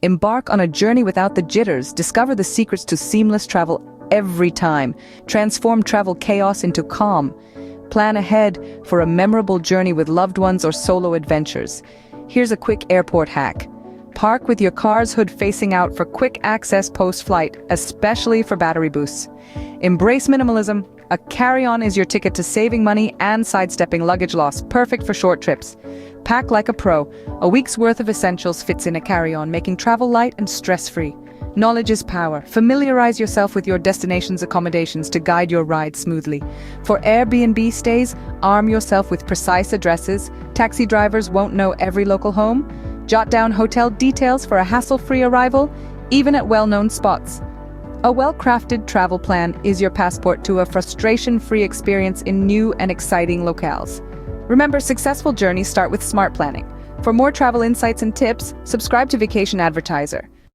Embark on a journey without the jitters. Discover the secrets to seamless travel every time. Transform travel chaos into calm. Plan ahead for a memorable journey with loved ones or solo adventures. Here's a quick airport hack. Park with your car's hood facing out for quick access post-flight, especially for battery boosts. Embrace minimalism. A carry-on is your ticket to saving money and sidestepping luggage loss, perfect for short trips. Pack like a pro. A week's worth of essentials fits in a carry-on, making travel light and stress-free. Knowledge is power. Familiarize yourself with your destination's accommodations to guide your ride smoothly. For Airbnb stays, arm yourself with precise addresses. Taxi drivers won't know every local home. Jot down hotel details for a hassle-free arrival, even at well-known spots. A well-crafted travel plan is your passport to a frustration-free experience in new and exciting locales. Remember, successful journeys start with smart planning. For more travel insights and tips, subscribe to Vacation Advertiser.